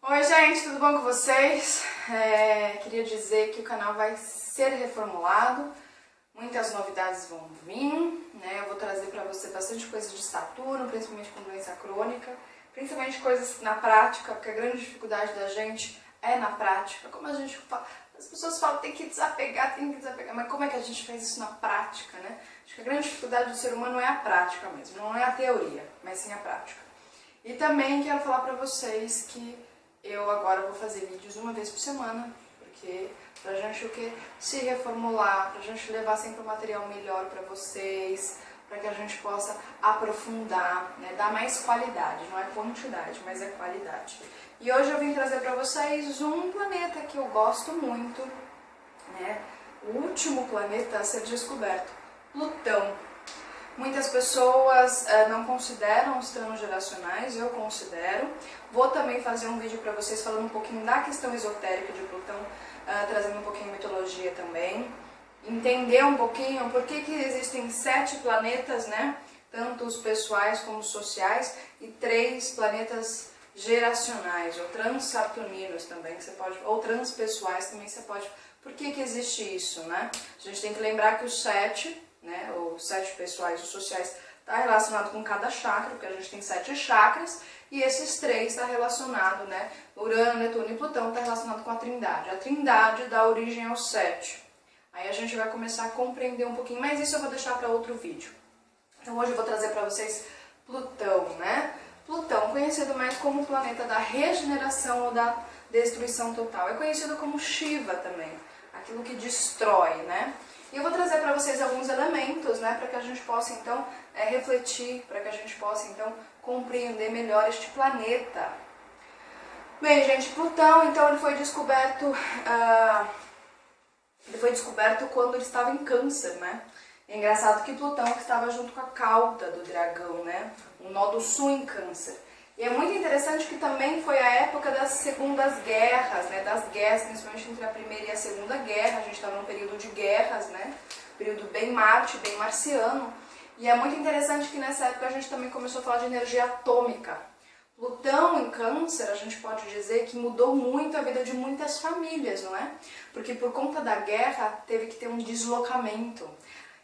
Oi gente, tudo bom com vocês? Queria dizer que o canal vai ser reformulado, muitas novidades vão vir, né? Eu vou trazer para você bastante coisa de Saturno, principalmente com doença crônica, principalmente coisas na prática, porque a grande dificuldade da gente é na prática. Como a gente fala, as pessoas falam tem que desapegar, mas como é que a gente faz isso na prática, né? Acho que a grande dificuldade do ser humano é a prática mesmo, não é a teoria, mas sim a prática. E também quero falar para vocês que eu agora vou fazer vídeos uma vez por semana, porque pra gente se reformular, pra gente levar sempre um material melhor pra vocês, para que a gente possa aprofundar, né, dar mais qualidade, não é quantidade, mas é qualidade. E hoje eu vim trazer para vocês um planeta que eu gosto muito, né, o último planeta a ser descoberto, Plutão. Muitas pessoas não consideram os transgeracionais, eu considero. Vou também fazer um vídeo para vocês falando um pouquinho da questão esotérica de Plutão, trazendo um pouquinho de mitologia também. Entender um pouquinho por que existem 7 planetas, né? Tanto os pessoais como os sociais, e 3 planetas geracionais, ou transsaturninos também, que você pode, ou transpessoais também você pode. Por que existe isso, né? A gente tem que lembrar que os 7... né, os 7 pessoais, os sociais, está relacionado com cada chakra, porque a gente tem 7 chakras, e esses 3 está relacionado, né, Urano, Netuno e Plutão está relacionado com a Trindade. A Trindade dá origem aos 7. Aí a gente vai começar a compreender um pouquinho, mas isso eu vou deixar para outro vídeo. Então hoje eu vou trazer para vocês Plutão, né? Plutão, conhecido mais como o planeta da regeneração ou da destruição total. É conhecido como Shiva também, aquilo que destrói, né? E eu vou trazer para vocês alguns elementos, né, para que a gente possa então refletir, para que a gente possa então compreender melhor este planeta. Bem, gente, Plutão, então ele foi descoberto quando ele estava em Câncer, né? É engraçado que Plutão estava junto com a cauda do dragão, né? O nó do sul em Câncer. E é muito interessante que também foi a época das segundas guerras, né, das guerras, principalmente entre a primeira e a segunda guerra. A gente estava num período de guerras, né, período bem Marte, bem marciano. E é muito interessante que nessa época a gente também começou a falar de energia atômica. Plutão em Câncer, a gente pode dizer que mudou muito a vida de muitas famílias, não é? Porque por conta da guerra teve que ter um deslocamento.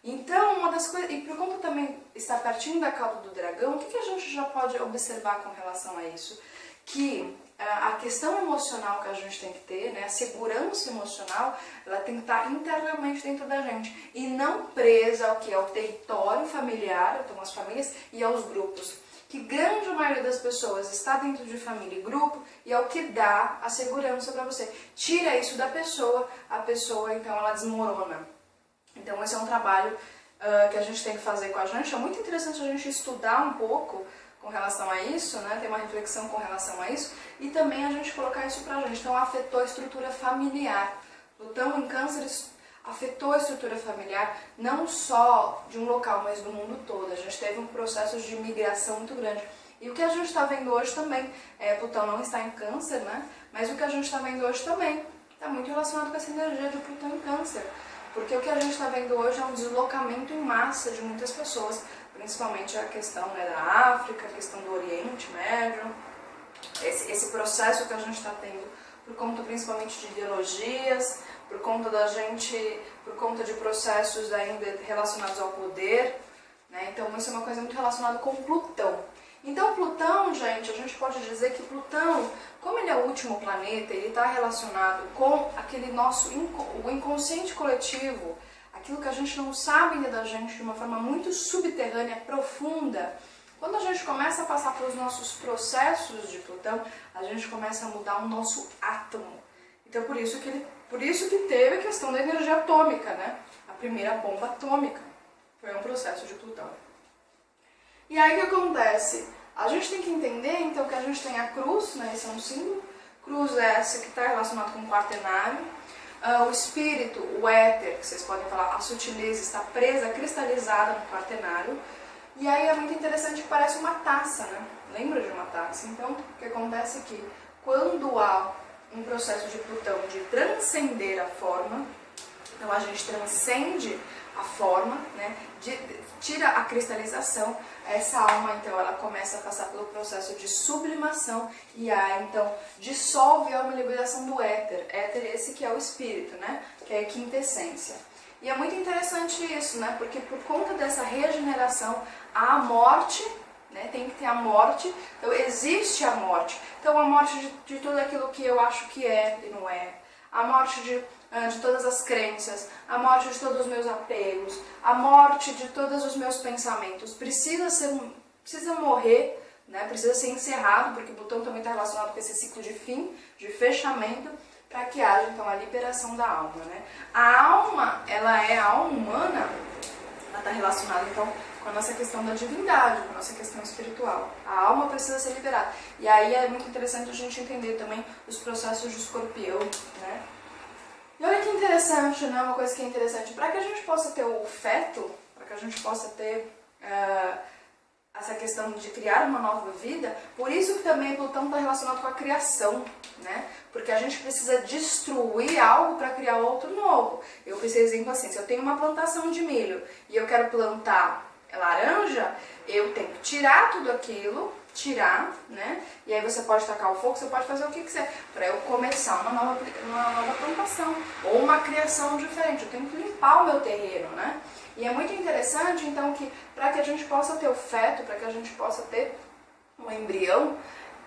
Então, uma das coisas, e por conta também estar pertinho da cauda do dragão, o que a gente já pode observar com relação a isso? Que a questão emocional que a gente tem que ter, né, a segurança emocional, ela tem que estar internamente dentro da gente e não presa ao que é o território familiar, então as famílias, e aos grupos. Que grande maioria das pessoas está dentro de família e grupo e é o que dá a segurança para você. Tira isso da pessoa, a pessoa então ela desmorona. Então esse é um trabalho que a gente tem que fazer com a gente. É muito interessante a gente estudar um pouco com relação a isso, né? Ter uma reflexão com relação a isso e também a gente colocar isso pra gente. Então afetou a estrutura familiar. Plutão em Câncer afetou a estrutura familiar não só de um local, mas do mundo todo. A gente teve um processo de migração muito grande. E o que a gente está vendo hoje também, Plutão não está em Câncer, né? Mas o que a gente está vendo hoje também está muito relacionado com essa energia de Plutão em Câncer. Porque o que a gente está vendo hoje é um deslocamento em massa de muitas pessoas, principalmente a questão, né, da África, a questão do Oriente Médio, esse processo que a gente está tendo por conta principalmente de ideologias, por conta de processos ainda relacionados ao poder, né? Então isso é uma coisa muito relacionada com Plutão. Então Plutão, gente, a gente pode dizer que Plutão, como ele é o último planeta, ele está relacionado com aquele o inconsciente coletivo, aquilo que a gente não sabe ainda da gente de uma forma muito subterrânea, profunda. Quando a gente começa a passar pelos nossos processos de Plutão, a gente começa a mudar o nosso átomo. Então por isso que teve a questão da energia atômica, né? A primeira bomba atômica foi um processo de Plutão. E aí o que acontece? A gente tem que entender, então, que a gente tem a cruz, né? Esse é um símbolo. Cruz é essa que está relacionado com o quaternário. O espírito, o éter, que vocês podem falar, a sutileza está presa, cristalizada no quaternário. E aí é muito interessante que parece uma taça, né? Lembra de uma taça? Então, o que acontece é que quando há um processo de Plutão de transcender a forma, então a gente transcende a forma, né? Tira a cristalização, essa alma então ela começa a passar pelo processo de sublimação e aí então dissolve a uma liberação do éter, esse que é o espírito, né? Que é a quinta essência. E é muito interessante isso, né? Porque por conta dessa regeneração há a morte, né? Tem que ter a morte, então existe a morte. Então a morte de tudo aquilo que eu acho que é e não é, a morte de todas as crenças, a morte de todos os meus apegos, a morte de todos os meus pensamentos. Precisa morrer, né? Precisa ser encerrado, porque o Plutão também está relacionado com esse ciclo de fim, de fechamento, para que haja então a liberação da alma, né? A alma, a alma humana, ela está relacionada então com a nossa questão da divindade, com a nossa questão espiritual. A alma precisa ser liberada. E aí é muito interessante a gente entender também os processos de Escorpião, né? E olha que interessante, né? Uma coisa que é interessante, para que a gente possa ter o feto, para que a gente possa ter essa questão de criar uma nova vida, por isso que também Plutão está relacionado com a criação, né? Porque a gente precisa destruir algo para criar outro novo. Eu pensei, exemplo assim, se eu tenho uma plantação de milho e eu quero plantar laranja, eu tenho que tirar tudo aquilo, né? E aí você pode tacar o fogo, você pode fazer o que quiser, para eu começar uma nova plantação, ou uma criação diferente. Eu tenho que limpar o meu terreno, né? E é muito interessante, então, que para que a gente possa ter o feto, para que a gente possa ter um embrião,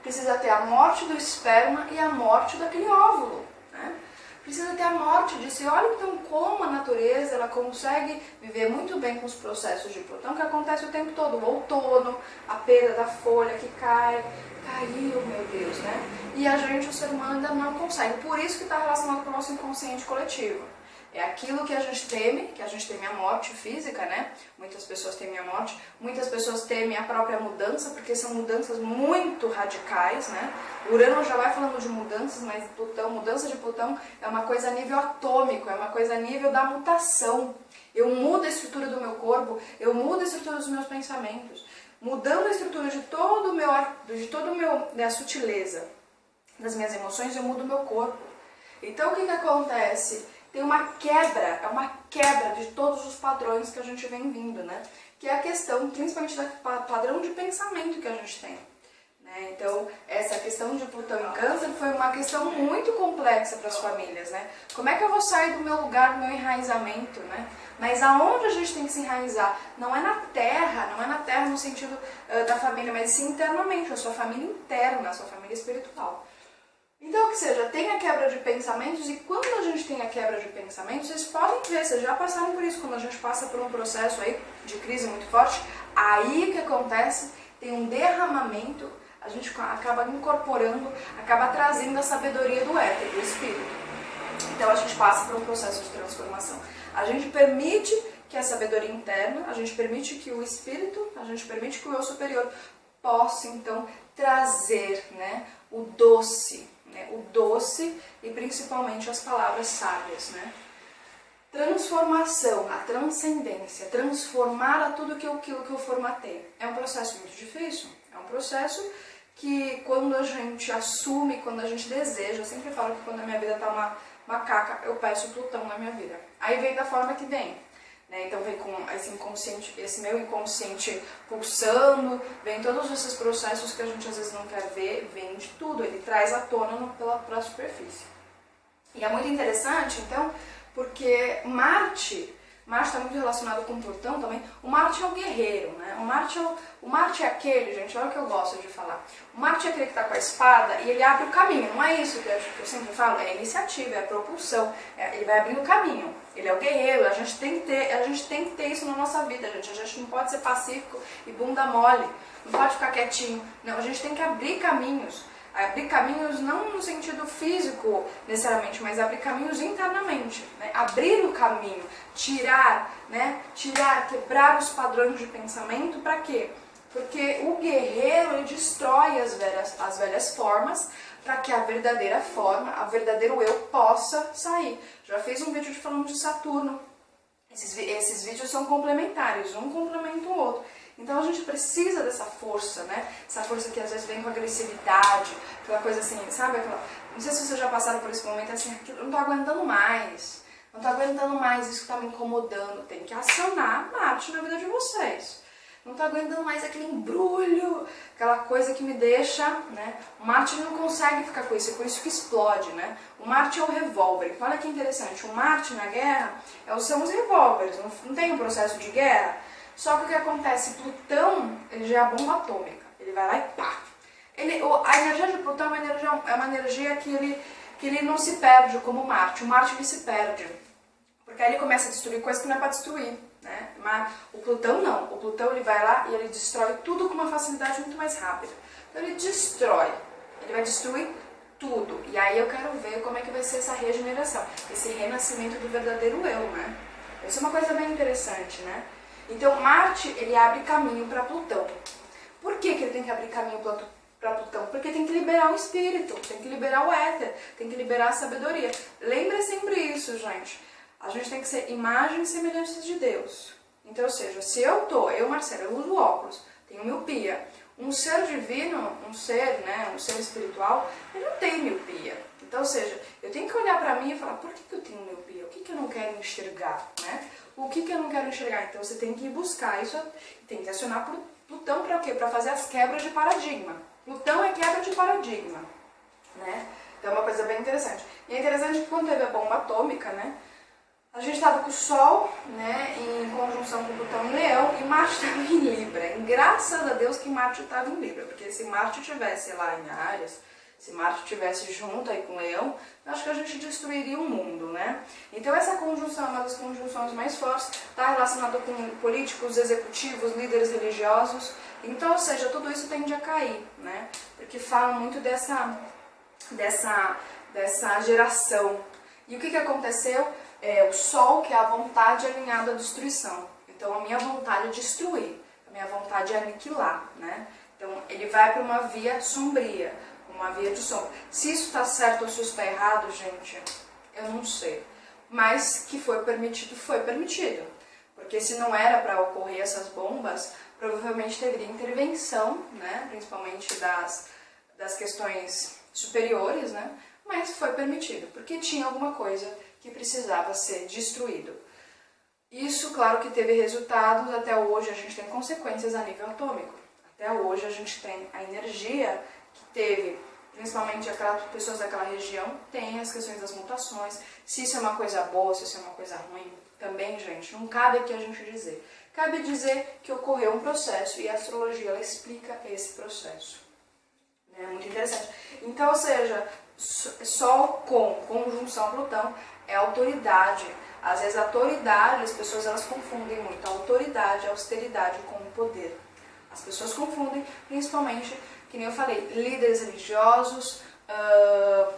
precisa ter a morte do esperma e a morte daquele óvulo, né? Precisa ter a morte disso. E olha então como a natureza ela consegue viver muito bem com os processos de Plutão, que acontece o tempo todo. O outono, a perda da folha que caiu, meu Deus, né? E a gente, o ser humano, ainda não consegue. Por isso que está relacionado com o nosso inconsciente coletivo. É aquilo que a gente teme a morte física, né? Muitas pessoas temem a morte, muitas pessoas temem a própria mudança, porque são mudanças muito radicais, né? Urano já vai falando de mudanças, mas mudança de Plutão é uma coisa a nível atômico, é uma coisa a nível da mutação. Eu mudo a estrutura do meu corpo, eu mudo a estrutura dos meus pensamentos, mudando a estrutura de todo o meu, da sutileza das minhas emoções, eu mudo o meu corpo. Então o que acontece? Tem uma quebra de todos os padrões que a gente vem vindo, né? Que é a questão, principalmente do padrão de pensamento que a gente tem, né? Então, essa questão de Plutão em Câncer foi uma questão muito complexa para as famílias, né? Como é que eu vou sair do meu lugar, do meu enraizamento, né? Mas aonde a gente tem que se enraizar? Não é na terra no sentido da família, mas sim internamente, a sua família interna, a sua família espiritual. Então, que seja, tem a quebra de pensamentos, e quando a gente tem a quebra de pensamentos, vocês podem ver, vocês já passaram por isso, quando a gente passa por um processo aí de crise muito forte, aí o que acontece, tem um derramamento, a gente acaba incorporando, acaba trazendo a sabedoria do éter, do espírito. Então a gente passa por um processo de transformação. A gente permite que a sabedoria interna, a gente permite que o espírito, a gente permite que o eu superior possa então trazer, né, o doce e principalmente as palavras sábias, né? Transformação, a transcendência, transformar a tudo aquilo que eu formatei. É um processo muito difícil, é um processo que quando a gente assume, quando a gente deseja, eu sempre falo que quando a minha vida tá uma caca, eu peço Plutão na minha vida. Aí vem da forma que vem. Então vem com esse meu inconsciente pulsando, vem todos esses processos que a gente às vezes não quer ver, vem de tudo, ele traz à tona pela superfície. E é muito interessante, então, porque Marte está muito relacionado com Plutão também. O Marte é o guerreiro, né? O Marte é aquele, gente, olha o que eu gosto de falar. O Marte é aquele que está com a espada e ele abre o caminho, não é isso que eu sempre falo? É a iniciativa, é a propulsão, ele vai abrindo o caminho. Ele é o guerreiro, a gente tem que ter isso na nossa vida, gente. A gente não pode ser pacífico e bunda mole, não pode ficar quietinho. Não, a gente tem que abrir caminhos. Abrir caminhos não no sentido físico necessariamente, mas abrir caminhos internamente, né? Abrir o caminho, tirar, quebrar os padrões de pensamento, para quê? Porque o guerreiro ele destrói as velhas formas, para que a verdadeira forma, a verdadeiro eu possa sair. Já fiz um vídeo falando de Saturno. Esses vídeos são complementares, um complementa o outro. Então a gente precisa dessa força, né? Essa força que às vezes vem com agressividade, aquela coisa assim, sabe? Não sei se vocês já passaram por esse momento assim, eu não tô aguentando mais. Não tô aguentando mais, isso que tá me incomodando. Tem que acionar Marte na vida de vocês. Não tô aguentando mais aquele embrulho, aquela coisa que me deixa, né? O Marte não consegue ficar com isso, é por isso que explode, né? O Marte é o revólver. Então, olha que interessante, o Marte na guerra são os revólveres, não tem um processo de guerra. Só que o que acontece? Plutão, ele já é a bomba atômica. Ele vai lá e pá. A energia de Plutão é uma energia que ele não se perde como Marte. O Marte ele se perde. Porque aí ele começa a destruir coisas que não é para destruir, né? Mas o Plutão não. O Plutão ele vai lá e ele destrói tudo com uma facilidade muito mais rápida. Então ele destrói. Ele vai destruir tudo. E aí eu quero ver como é que vai ser essa regeneração. Esse renascimento do verdadeiro eu, né? Isso é uma coisa bem interessante, né? Então Marte, ele abre caminho para Plutão. Por que ele tem que abrir caminho para Plutão? Porque tem que liberar o espírito, tem que liberar o éter, tem que liberar a sabedoria. Lembre sempre isso, gente. A gente tem que ser imagem e semelhança de Deus. Então, ou seja, se eu Marcela, eu uso óculos, tenho miopia. Um ser divino, um ser espiritual, ele não tem miopia. Então, ou seja, eu tenho que olhar para mim e falar, por que eu tenho miopia? O que eu não quero enxergar, né? O que eu não quero enxergar? Então, você tem que ir buscar isso, tem que acionar Plutão para o quê? Para fazer as quebras de paradigma. Plutão é quebra de paradigma, né? Então, é uma coisa bem interessante. E é interessante que quando teve a bomba atômica, né? A gente estava com o Sol, né, em conjunção com Plutão em Leão, e Marte estava em Libra. E graças a Deus que Marte estava em Libra, porque se Marte estivesse lá em Áries, se Marte estivesse junto aí com Leão, eu acho que a gente destruiria o mundo, né? Então essa conjunção é uma das conjunções mais fortes, está relacionada com políticos, executivos, líderes religiosos. Então, ou seja, tudo isso tende a cair, né? Porque falam muito dessa geração. E o que aconteceu? O Sol, que é a vontade alinhada à destruição. Então, a minha vontade é destruir, a minha vontade é aniquilar, né? Então, ele vai para uma via sombria, uma via de sombra. Se isso está certo ou se isso está errado, gente, eu não sei. Mas que foi permitido, foi permitido. Porque se não era para ocorrer essas bombas, provavelmente teria intervenção, né? Principalmente das questões superiores, né? Mas foi permitido, porque tinha alguma coisa que precisava ser destruído. Isso, claro que teve resultados, até hoje a gente tem consequências a nível atômico. Até hoje a gente tem a energia que teve, principalmente aquelas pessoas daquela região, tem as questões das mutações. Se isso é uma coisa boa, se isso é uma coisa ruim, também, gente, não cabe aqui a gente dizer. Cabe dizer que ocorreu um processo e a astrologia ela explica esse processo. É muito interessante. Então, ou seja, Sol com conjunção Plutão é autoridade. Às vezes a autoridade, as pessoas elas confundem muito a autoridade, a austeridade com o poder. As pessoas confundem, principalmente, que nem eu falei, líderes religiosos,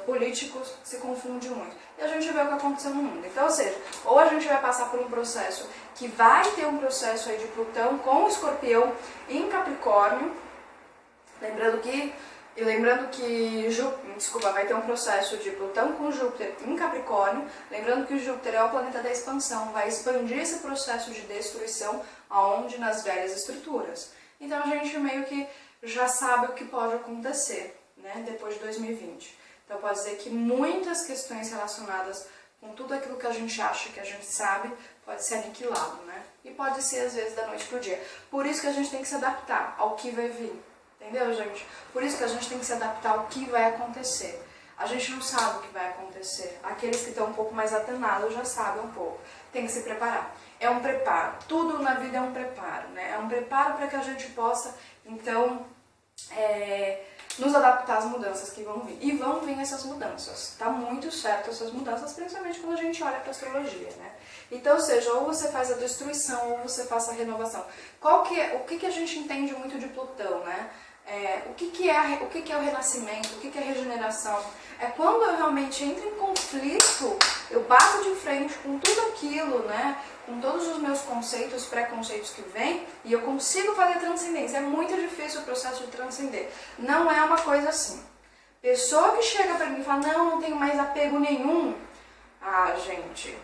políticos, se confundem muito. E a gente vê o que aconteceu no mundo. Então, ou seja, ou a gente vai passar por um processo que vai ter um processo aí de Plutão com o Escorpião em Capricórnio, lembrando que vai ter um processo de Plutão com Júpiter em Capricórnio, lembrando que Júpiter é o planeta da expansão, vai expandir esse processo de destruição aonde nas velhas estruturas. Então a gente meio que já sabe o que pode acontecer, né, depois de 2020. Então pode dizer que muitas questões relacionadas com tudo aquilo que a gente acha que a gente sabe pode ser aniquilado, né? E pode ser às vezes da noite pro dia. Por isso que a gente tem que se adaptar ao que vai vir. Entendeu, gente? Por isso que a gente tem que se adaptar ao que vai acontecer. A gente não sabe o que vai acontecer. Aqueles que estão um pouco mais atenados já sabem um pouco. Tem que se preparar. É um preparo. Tudo na vida é um preparo, né? É um preparo para que a gente possa, então, nos adaptar às mudanças que vão vir. E vão vir essas mudanças. Tá muito certo essas mudanças, principalmente quando a gente olha para a astrologia, né? Então, ou seja, ou você faz a destruição, ou você faz a renovação. O que a gente entende muito de Plutão, né? O que é o renascimento, o que é a regeneração? É quando eu realmente entro em conflito, eu bato de frente com tudo aquilo, né? Com todos os meus conceitos, preconceitos que vêm, e eu consigo fazer transcendência. É muito difícil o processo de transcender. Não é uma coisa assim. Pessoa que chega pra mim e fala, não tenho mais apego nenhum. Ah, gente,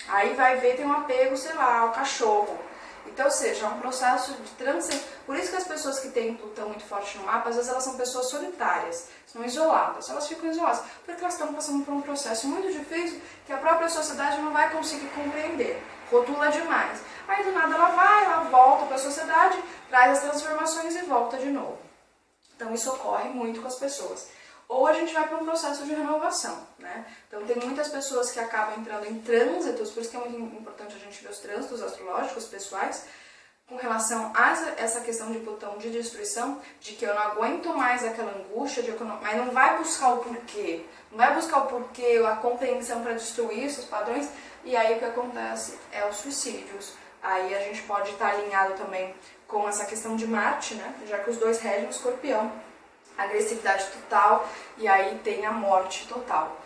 aí vai ver, tem um apego, sei lá, ao cachorro. Então, ou seja, é um processo de transcendência. Por isso que as pessoas que têm Plutão muito forte no mapa, às vezes elas são pessoas solitárias, são isoladas, elas ficam isoladas, porque elas estão passando por um processo muito difícil que a própria sociedade não vai conseguir compreender, rotula demais. Aí do nada ela volta para a sociedade, traz as transformações e volta de novo. Então isso ocorre muito com as pessoas. Ou a gente vai para um processo de renovação, né? Então tem muitas pessoas que acabam entrando em trânsitos, por isso que é muito importante a gente ver os trânsitos astrológicos pessoais, com relação a essa questão de Plutão de destruição, de que eu não aguento mais aquela angústia, mas não vai buscar o porquê, não vai buscar o porquê, a compreensão para destruir esses padrões, e aí o que acontece é os suicídios. Aí a gente pode estar alinhado também com essa questão de Marte, né? Já que os dois regem o Escorpião, agressividade total, e aí tem a morte total.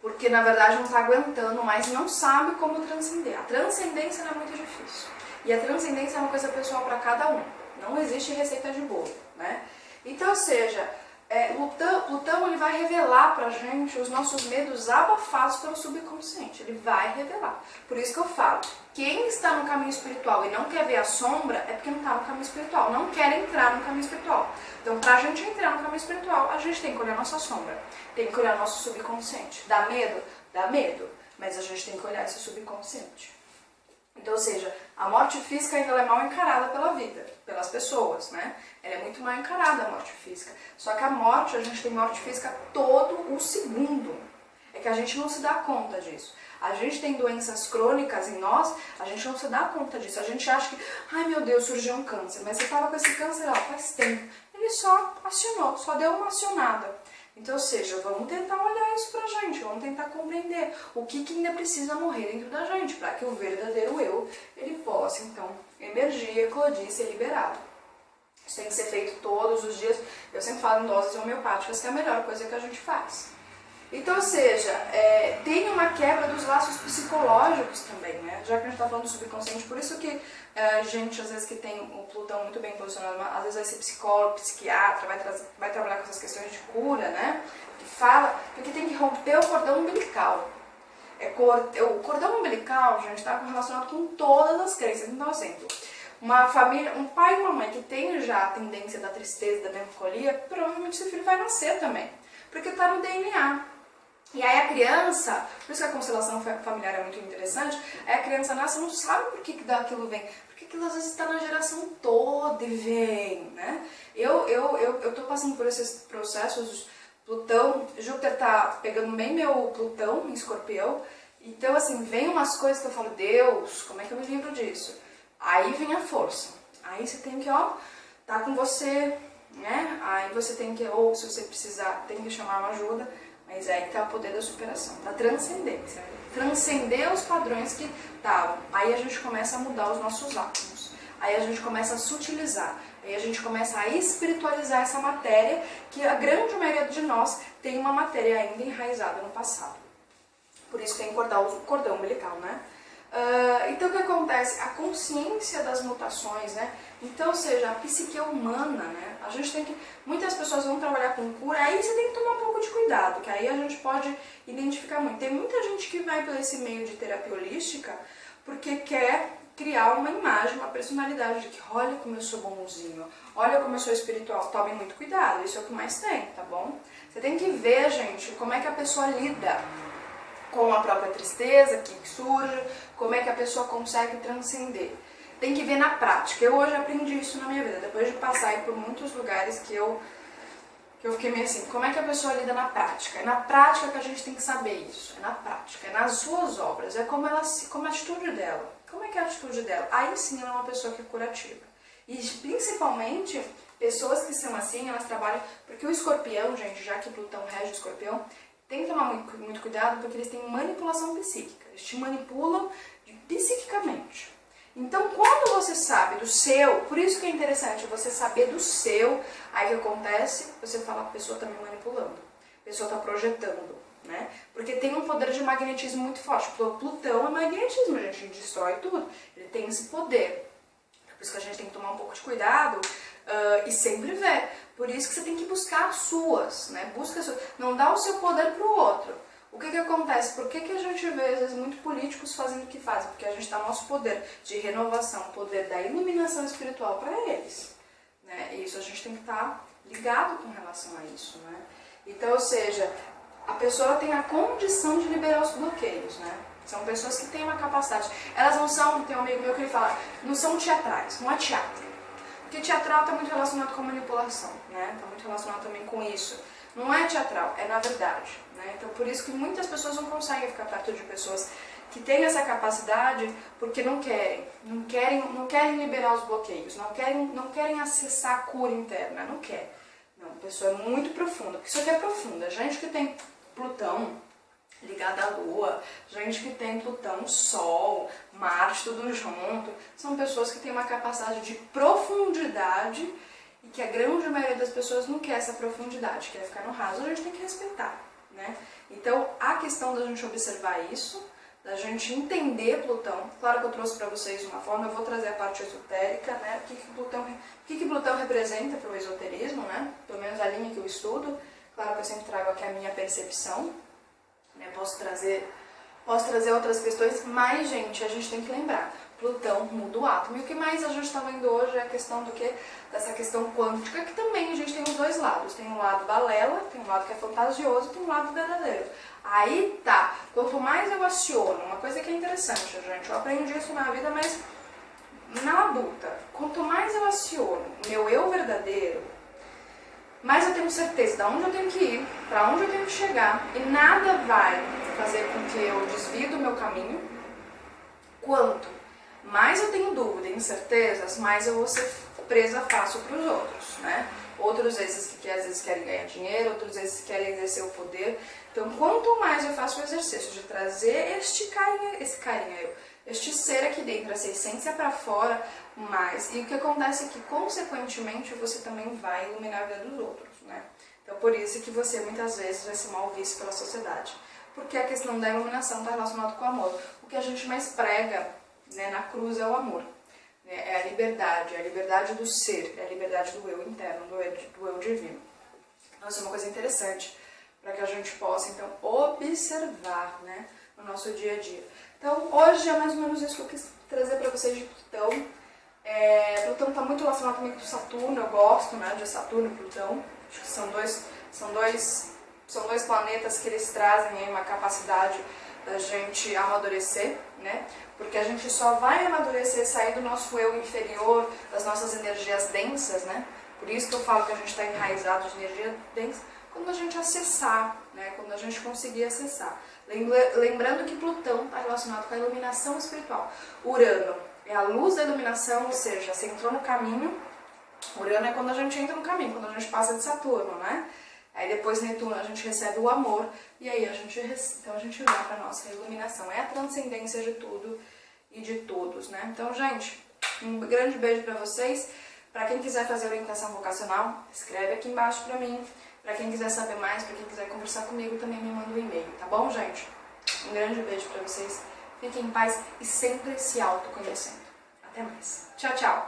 Porque na verdade não está aguentando, mas não sabe como transcender. A transcendência não é muito difícil. E a transcendência é uma coisa pessoal para cada um. Não existe receita de bolo, né? Então, ou seja, Plutão ele vai revelar pra gente os nossos medos abafados pelo subconsciente. Ele vai revelar. Por isso que eu falo, quem está no caminho espiritual e não quer ver a sombra é porque não está no caminho espiritual, não quer entrar no caminho espiritual. Então, pra gente entrar no caminho espiritual, a gente tem que olhar a nossa sombra, tem que olhar o nosso subconsciente. Dá medo? Dá medo, mas a gente tem que olhar esse subconsciente. Então, ou seja, a morte física ainda é mal encarada pela vida, pelas pessoas, né? Ela é muito mal encarada, a morte física. Só que a morte, a gente tem morte física todo o segundo. É que a gente não se dá conta disso. A gente tem doenças crônicas em nós, a gente não se dá conta disso. A gente acha que, ai meu Deus, surgiu um câncer, mas você estava com esse câncer lá faz tempo. Ele só acionou, só deu uma acionada. Então, ou seja, vamos tentar olhar isso pra gente, vamos tentar compreender o que ainda precisa morrer dentro da gente, para que o verdadeiro eu, ele possa, então, emergir, eclodir, ser liberado. Isso tem que ser feito todos os dias. Eu sempre falo em doses homeopáticas, que é a melhor coisa que a gente faz. Então, ou seja, tem uma quebra dos laços psicológicos também, né? Já que a gente está falando do subconsciente, por isso que gente, às vezes, que tem o Plutão muito bem posicionado, às vezes vai ser psicólogo, psiquiatra, vai trabalhar com essas questões de cura, né? Que fala, porque tem que romper o cordão umbilical. O cordão umbilical, gente, está relacionado com todas as crenças. Então, exemplo, uma família, um pai e uma mãe que tem já a tendência da tristeza, da melancolia, provavelmente seu filho vai nascer também, porque está no DNA. E aí a criança, por isso que a constelação familiar é muito interessante, aí a criança nasce e não sabe por que daquilo vem, porque aquilo às vezes está na geração toda e vem, né? Eu tô passando por esses processos, Plutão, Júpiter tá pegando bem meu Plutão em Escorpião, então assim, vem umas coisas que eu falo, Deus, como é que eu me livro disso? Aí vem a força, aí você tem que, tá com você, né? Aí você tem que, ou se você precisar, tem que chamar uma ajuda, mas aí que tá o poder da superação, da transcendência. Transcender os padrões que estavam. Aí a gente começa a mudar os nossos átomos. Aí a gente começa a sutilizar. Aí a gente começa a espiritualizar essa matéria, que a grande maioria de nós tem uma matéria ainda enraizada no passado. Por isso tem que cortar o cordão umbilical, né? Então o que acontece? A consciência das mutações, né? Então, ou seja, a psique humana, né? A gente tem que... Muitas pessoas vão trabalhar com cura, aí você tem que tomar um pouco de cuidado, que aí a gente pode identificar muito. Tem muita gente que vai por esse meio de terapia holística porque quer criar uma imagem, uma personalidade de que olha como eu sou bonzinho, olha como eu sou espiritual. Tomem muito cuidado, isso é o que mais tem, tá bom? Você tem que ver, gente, como é que a pessoa lida com a própria tristeza que surge, como é que a pessoa consegue transcender. Tem que ver na prática. Eu hoje aprendi isso na minha vida, depois de passar aí por muitos lugares que eu fiquei meio assim, como é que a pessoa lida na prática? É na prática que a gente tem que saber isso, é na prática, é nas suas obras, é como a atitude dela. Como é que é a atitude dela? Aí sim ela é uma pessoa que é curativa. E principalmente, pessoas que são assim, elas trabalham, porque o escorpião, gente, já que Plutão rege o escorpião, tem que tomar muito cuidado porque eles têm manipulação psíquica, eles te manipulam psiquicamente. Então, quando você sabe do seu, por isso que é interessante você saber do seu, aí o que acontece? Você fala, a pessoa está me manipulando, a pessoa está projetando, né? Porque tem um poder de magnetismo muito forte. Plutão é magnetismo, a gente destrói tudo, ele tem esse poder. Por isso que a gente tem que tomar um pouco de cuidado e sempre ver. Por isso que você tem que buscar as suas, né? Busca as suas. Não dá o seu poder para o outro. O que acontece? Por que a gente vê, às vezes, muitos políticos fazendo o que fazem? Porque a gente dá nosso poder de renovação, poder da iluminação espiritual para eles. Né? E isso a gente tem que estar ligado com relação a isso. Né? Então, ou seja, a pessoa tem a condição de liberar os bloqueios. Né? São pessoas que têm uma capacidade. Elas não são, tem um amigo meu que ele fala, não são teatrais, não é teatro. Porque teatral está muito relacionado com a manipulação, né? Está muito relacionado também com isso. Não é teatral, é na verdade. Né? Então, por isso que muitas pessoas não conseguem ficar perto de pessoas que têm essa capacidade porque não querem liberar os bloqueios, não querem acessar a cura interna, não quer. Não, a pessoa é muito profunda, porque isso aqui é profunda. Gente que tem Plutão ligado à Lua, gente que tem Plutão, Sol, Marte, tudo junto, são pessoas que têm uma capacidade de profundidade e que a grande maioria das pessoas não quer essa profundidade, quer ficar no raso, a gente tem que respeitar, né? Então, a questão da gente observar isso, da gente entender Plutão, claro que eu trouxe para vocês de uma forma, eu vou trazer a parte esotérica, né? O que Plutão representa para o esoterismo, né? Pelo menos a linha que eu estudo, claro que eu sempre trago aqui a minha percepção, né? Posso trazer outras questões, mas, gente, a gente tem que lembrar, Plutão muda o átomo. E o que mais a gente está vendo hoje é a questão do quê? Dessa questão quântica, que também a gente tem os dois lados. Tem um lado balela, tem um lado que é fantasioso, tem um lado verdadeiro. Aí tá, quanto mais eu aciono, uma coisa que é interessante, gente, eu aprendi isso na vida, mas na adulta, quanto mais eu aciono meu eu verdadeiro, mais eu tenho certeza de onde eu tenho que ir, para onde eu tenho que chegar, e nada vai fazer com que eu desvie do meu caminho. Quanto mais eu tenho dúvida e incertezas, mais eu vou ser presa fácil para os outros, né? Outros esses que às vezes querem ganhar dinheiro, outros esses que querem exercer o poder. Então, quanto mais eu faço o exercício de trazer este ser aqui dentro, essa essência para fora, mais. E o que acontece é que, consequentemente, você também vai iluminar a vida dos outros, né? Então, por isso que você, muitas vezes, vai ser mal visto pela sociedade. Porque a questão da iluminação está relacionada com o amor. O que a gente mais prega, né, na cruz é o amor. É a liberdade do ser, é a liberdade do eu interno, do eu divino. Então, isso é uma coisa interessante para que a gente possa, então, observar, né, no nosso dia a dia. Então, hoje é mais ou menos isso que eu quis trazer para vocês de Plutão. Plutão está muito relacionado também com Saturno, eu gosto, né, de Saturno e Plutão. Acho que são dois planetas que eles trazem aí uma capacidade da gente amadurecer, né? Porque a gente só vai amadurecer, sair do nosso eu inferior, das nossas energias densas, né? Por isso que eu falo que a gente está enraizado de energia densa, quando a gente acessar, né? Quando a gente conseguir acessar. Lembrando que Plutão está relacionado com a iluminação espiritual. Urano é a luz da iluminação, ou seja, você entrou no caminho. Urano é quando a gente entra no caminho, quando a gente passa de Saturno, né? Aí depois Netuno a gente recebe o amor e aí então a gente vai para a nossa iluminação. É a transcendência de tudo e de todos, né? Então, gente, um grande beijo para vocês. Para quem quiser fazer orientação vocacional, escreve aqui embaixo para mim. Para quem quiser saber mais, para quem quiser conversar comigo, também me manda um e-mail, tá bom, gente? Um grande beijo para vocês. Fiquem em paz e sempre se autoconhecendo. Até mais. Tchau, tchau.